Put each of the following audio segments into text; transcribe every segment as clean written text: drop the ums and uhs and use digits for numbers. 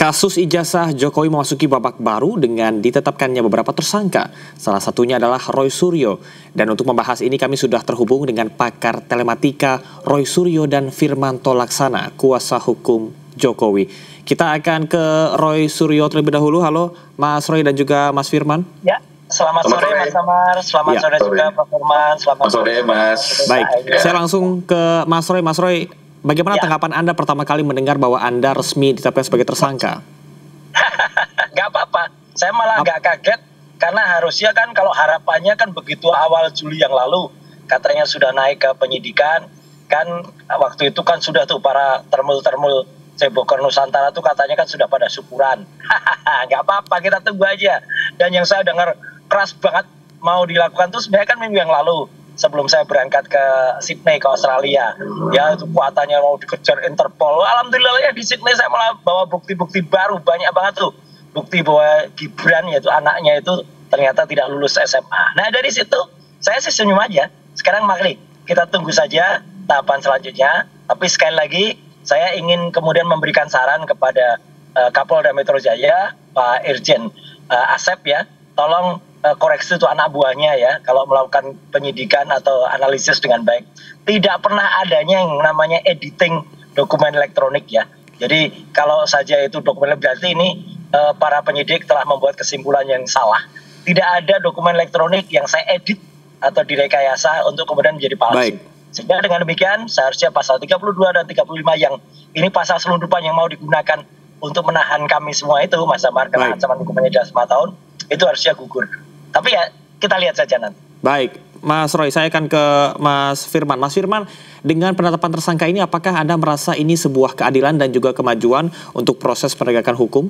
Kasus ijazah Jokowi memasuki babak baru dengan ditetapkannya beberapa tersangka. Salah satunya adalah Roy Suryo. Dan untuk membahas ini kami sudah terhubung dengan pakar telematika Roy Suryo dan Firmanto Laksana, kuasa hukum Jokowi. Kita akan ke Roy Suryo terlebih dahulu. Halo Mas Roy dan juga Mas Firman. Ya, selamat sore Mas Amar, selamat sore juga Pak Firman, selamat sore Mas. Baik, saya langsung ke Mas Roy. Mas Roy, bagaimana tanggapan Anda pertama kali mendengar bahwa Anda resmi ditetapkan sebagai tersangka? Gak apa-apa, saya malah gak kaget. Karena harusnya kan kalau harapannya kan begitu awal Juli yang lalu, katanya sudah naik ke penyidikan. Kan waktu itu kan sudah tuh para termul-termul Bogor Nusantara tuh katanya kan sudah pada syukuran. Gak apa-apa, kita tunggu aja. Dan yang saya dengar keras banget mau dilakukan tuh sebenarnya kan minggu yang lalu, sebelum saya berangkat ke Sydney, ke Australia. Ya, itu kuatannya mau dikejar Interpol. Alhamdulillah ya di Sydney saya malah bawa bukti-bukti baru. Banyak banget tuh. Bukti bahwa Gibran, yaitu anaknya itu ternyata tidak lulus SMA. Nah dari situ saya sih senyum aja. Sekarang mari kita tunggu saja tahapan selanjutnya. Tapi sekali lagi saya ingin kemudian memberikan saran kepada Kapolda Metro Jaya, Pak Irjen Asep ya. Tolong koreksi itu anak buahnya ya, kalau melakukan penyidikan atau analisis dengan baik. Tidak pernah adanya yang namanya editing dokumen elektronik ya. Jadi kalau saja itu dokumen berarti ini para penyidik telah membuat kesimpulan yang salah. Tidak ada dokumen elektronik yang saya edit atau direkayasa untuk kemudian menjadi palsu. Baik. Sehingga dengan demikian seharusnya pasal 32 dan 35 yang ini pasal selundupan yang mau digunakan untuk menahan kami semua itu, Mas Amar, karena ancaman hukumannya sudah 5 tahun, itu harusnya gugur. Tapi ya kita lihat saja nanti. Baik, Mas Roy, saya akan ke Mas Firman. Mas Firman, dengan penetapan tersangka ini apakah Anda merasa ini sebuah keadilan dan juga kemajuan untuk proses penegakan hukum?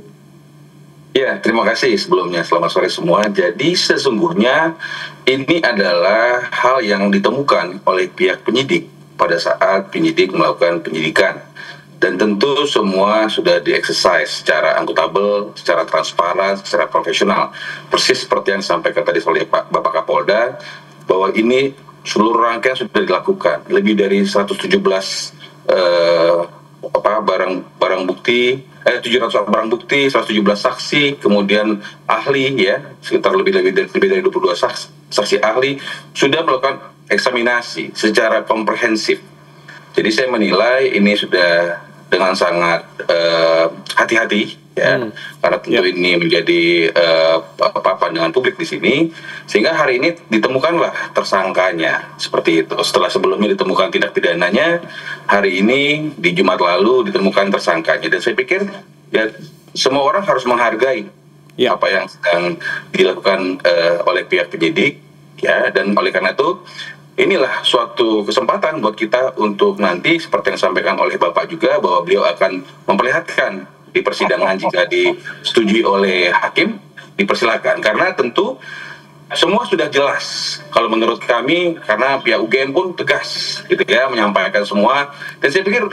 Ya, terima kasih sebelumnya. Selamat sore semua. Jadi sesungguhnya ini adalah hal yang ditemukan oleh pihak penyidik pada saat penyidik melakukan penyidikan. Dan tentu semua sudah di-exercise secara akuntabel, secara transparan, secara profesional. Persis seperti yang disampaikan tadi oleh Bapak Kapolda, bahwa ini seluruh rangkaian sudah dilakukan. Lebih dari 117 barang bukti, 700 barang bukti, 117 saksi, kemudian ahli ya, sekitar lebih dari 22 saksi ahli, sudah melakukan eksaminasi secara komprehensif. Jadi saya menilai ini sudah dengan sangat hati-hati ya, karena tentu ini menjadi pandangan publik di sini, sehingga hari ini ditemukanlah tersangkanya seperti itu. Setelah sebelumnya ditemukan tindak pidananya, hari ini di Jumat lalu ditemukan tersangkanya. Dan saya pikir ya semua orang harus menghargai apa yang sedang dilakukan oleh pihak penyidik ya, dan oleh karena itu inilah suatu kesempatan buat kita untuk nanti seperti yang disampaikan oleh Bapak juga, bahwa beliau akan memperlihatkan di persidangan jika disetujui oleh hakim, dipersilakan. Karena tentu semua sudah jelas kalau menurut kami, karena pihak UGM pun tegas gitu ya, menyampaikan semua. Dan saya pikir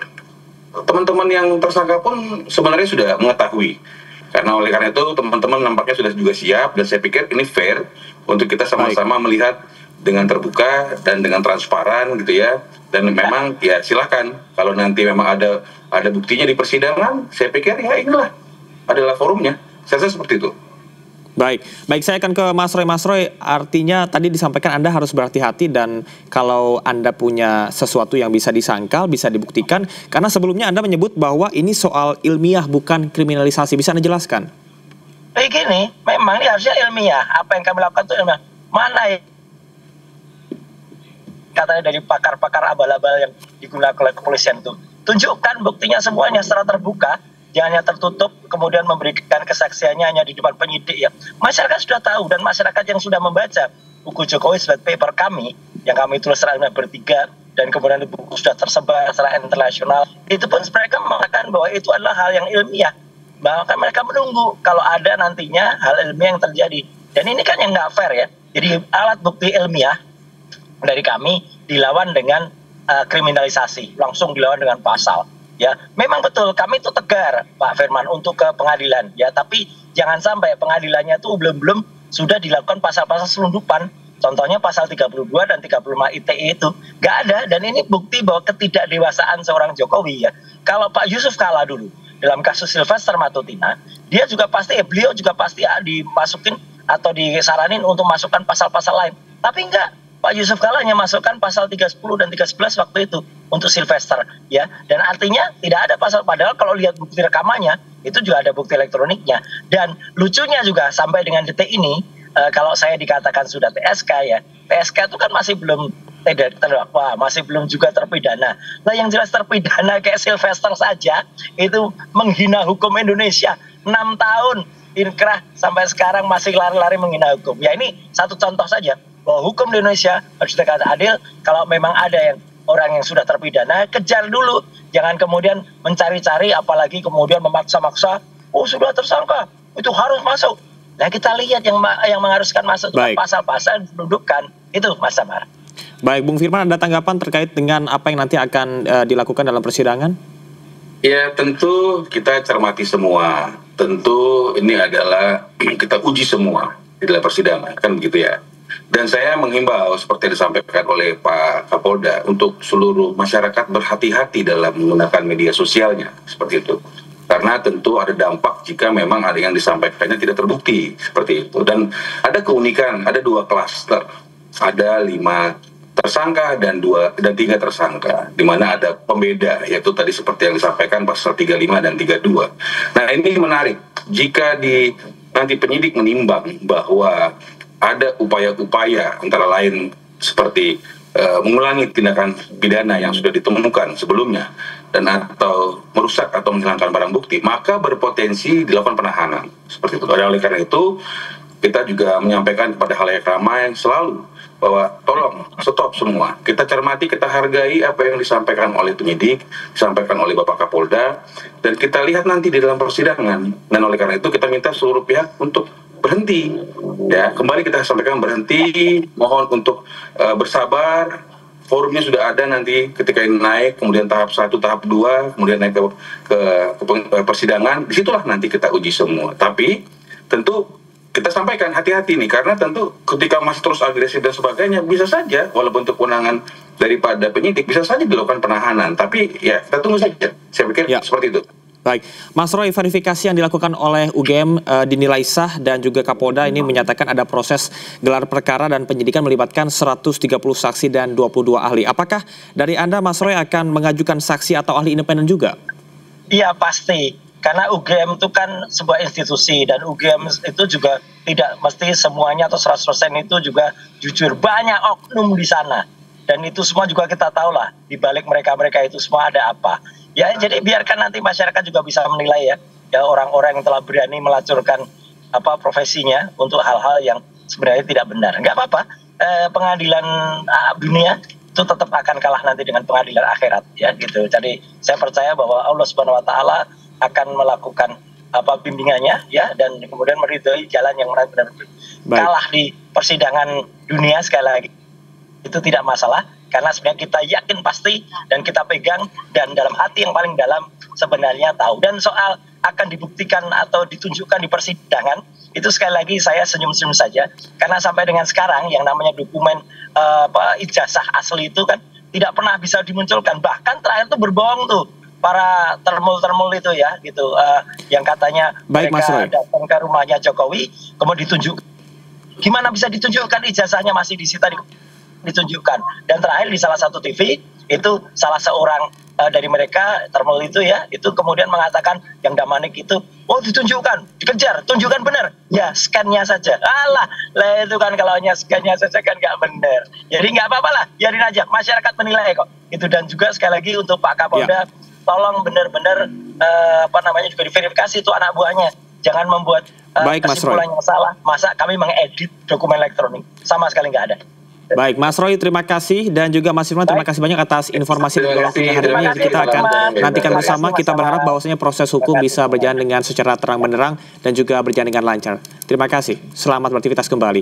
teman-teman yang tersangka pun sebenarnya sudah mengetahui. Oleh karena itu teman-teman nampaknya sudah juga siap, dan saya pikir ini fair untuk kita sama-sama melihat dengan terbuka dan dengan transparan gitu ya. Dan memang ya silakan kalau nanti memang ada buktinya di persidangan, saya pikir ya inilah adalah forumnya. Saya rasa seperti itu. Baik, saya akan ke Mas Roy. Mas Roy, artinya tadi disampaikan Anda harus berhati-hati, dan kalau Anda punya sesuatu yang bisa disangkal, bisa dibuktikan, karena sebelumnya Anda menyebut bahwa ini soal ilmiah bukan kriminalisasi. Bisa Anda jelaskan? Gini, memang ini harusnya ilmiah. Apa yang kami lakukan itu ilmiah. Mana ya katanya dari pakar-pakar abal-abal yang digunakan oleh kepolisian itu, tunjukkan buktinya semuanya secara terbuka, jangan hanya tertutup kemudian memberikan kesaksiannya hanya di depan penyidik ya. Masyarakat sudah tahu, dan masyarakat yang sudah membaca buku Jokowi Slide Paper kami yang kami tulis secara bertiga, dan kemudian buku sudah tersebar secara internasional, itu pun mereka mengatakan bahwa itu adalah hal yang ilmiah, bahkan mereka menunggu kalau ada nantinya hal ilmiah yang terjadi. Dan ini kan yang nggak fair ya. Jadi alat bukti ilmiah dari kami dilawan dengan kriminalisasi, langsung dilawan dengan pasal ya. Memang betul kami itu tegar Pak Firman untuk ke pengadilan ya, tapi jangan sampai pengadilannya itu belum sudah dilakukan pasal-pasal selundupan. Contohnya pasal 32 dan 35 ITE itu nggak ada, dan ini bukti bahwa ketidakdewasaan seorang Jokowi ya. Kalau Pak Yusuf kalah dulu, dalam kasus Sylvester Matutina, dia juga pasti, beliau juga pasti dimasukin atau disaranin untuk masukkan pasal-pasal lain. Tapi enggak, Pak Yusuf Kalla hanya masukkan pasal 310 dan 311 waktu itu untuk Sylvester, ya. Dan artinya tidak ada pasal, padahal kalau lihat bukti rekamannya itu juga ada bukti elektroniknya. Dan lucunya juga sampai dengan detik ini, kalau saya dikatakan sudah PSK ya, PSK itu kan masih belum terdakwa, masih belum juga terpidana. Nah yang jelas terpidana kayak Sylvester saja itu menghina hukum Indonesia 6 tahun inkrah sampai sekarang masih lari-lari menghina hukum. Ya ini satu contoh saja bahwa hukum di Indonesia harus ditegakkan adil. Kalau memang ada yang orang yang sudah terpidana, kejar dulu, jangan kemudian mencari-cari, apalagi kemudian memaksa-maksa. Oh sudah tersangka, itu harus masuk. Nah kita lihat yang mengharuskan masuk pasal-pasal didudukkan itu, Mas Samar. Baik, Bung Firman, ada tanggapan terkait dengan apa yang nanti akan dilakukan dalam persidangan? Ya tentu kita cermati semua. Tentu ini adalah kita uji semua di dalam persidangan, kan begitu ya. Dan saya menghimbau seperti yang disampaikan oleh Pak Kapolda untuk seluruh masyarakat berhati-hati dalam menggunakan media sosialnya, seperti itu. Karena tentu ada dampak jika memang ada yang disampaikannya tidak terbukti, seperti itu. Dan ada keunikan, ada 2 klaster, ada 5 tersangka dan 3 tersangka, di mana ada pembeda, yaitu tadi seperti yang disampaikan pasal 35 dan 32. Nah ini menarik, jika nanti penyidik menimbang bahwa ada upaya-upaya antara lain seperti mengulangi tindakan pidana yang sudah ditemukan sebelumnya dan atau merusak atau menghilangkan barang bukti, maka berpotensi dilakukan penahanan, seperti itu. Oleh karena itu kita juga menyampaikan kepada halayak ramai selalu bahwa tolong stop semua, kita cermati, kita hargai apa yang disampaikan oleh penyidik, disampaikan oleh Bapak Kapolda, dan kita lihat nanti di dalam persidangan. Dan oleh karena itu kita minta seluruh pihak untuk berhenti, ya, kembali kita sampaikan berhenti, mohon untuk bersabar. Forumnya sudah ada nanti ketika ini naik, kemudian tahap 1, tahap 2, kemudian naik ke persidangan, disitulah nanti kita uji semua. Tapi tentu kita sampaikan hati-hati nih, karena tentu ketika masih terus agresif dan sebagainya, bisa saja walaupun untuk kewenangan daripada penyidik bisa saja dilakukan penahanan. Tapi ya kita tunggu saja, saya pikir seperti itu. Baik, Mas Roy, verifikasi yang dilakukan oleh UGM dinilai sah dan juga Kapolda ini menyatakan ada proses gelar perkara dan penyidikan melibatkan 130 saksi dan 22 ahli. Apakah dari Anda, Mas Roy, akan mengajukan saksi atau ahli independen juga? Iya pasti, karena UGM itu kan sebuah institusi dan UGM itu juga tidak mesti semuanya atau 100% itu juga jujur. Banyak oknum di sana. Dan itu semua juga kita tahu lah, di balik mereka-mereka itu semua ada apa. Ya, jadi biarkan nanti masyarakat juga bisa menilai ya orang-orang yang telah berani melacurkan profesinya untuk hal-hal yang sebenarnya tidak benar. Nggak apa-apa, pengadilan dunia itu tetap akan kalah nanti dengan pengadilan akhirat, ya gitu. Jadi saya percaya bahwa Allah Subhanahu Wa Taala akan melakukan bimbingannya, ya, dan kemudian meridhoi jalan yang benar-benar kalah di persidangan dunia. Sekali lagi itu tidak masalah, karena sebenarnya kita yakin pasti dan kita pegang, dan dalam hati yang paling dalam sebenarnya tahu. Dan soal akan dibuktikan atau ditunjukkan di persidangan, itu sekali lagi saya senyum-senyum saja, karena sampai dengan sekarang yang namanya dokumen ijazah asli itu kan tidak pernah bisa dimunculkan. Bahkan terakhir itu berbohong tuh para termul itu ya gitu, yang katanya mereka datang ke rumahnya Jokowi kemudian ditunjuk. Gimana bisa ditunjukkan ijazahnya masih disita ditunjukkan. Dan terakhir di salah satu TV itu salah seorang dari mereka termul itu ya, itu kemudian mengatakan yang Damanik itu, oh ditunjukkan, dikejar, tunjukkan benar, ya scan-nya saja. Alah, itu kan kalau hanya scan-nya saja kan nggak benar. Jadi nggak apa-apa lah, biarin aja, masyarakat menilai kok. Itu. Dan juga sekali lagi untuk Pak Kapolda, tolong benar-benar juga diverifikasi itu anak buahnya, jangan membuat kesimpulan yang salah. Masa kami mengedit dokumen elektronik, sama sekali nggak ada. Baik, Mas Roy, terima kasih, dan juga Mas Firman, terima kasih banyak atas informasi dan waktunya hari ini. Kita akan nantikan bersama. Kita berharap bahwasanya proses hukum bisa berjalan dengan secara terang benderang dan juga berjalan dengan lancar. Terima kasih. Selamat beraktivitas kembali.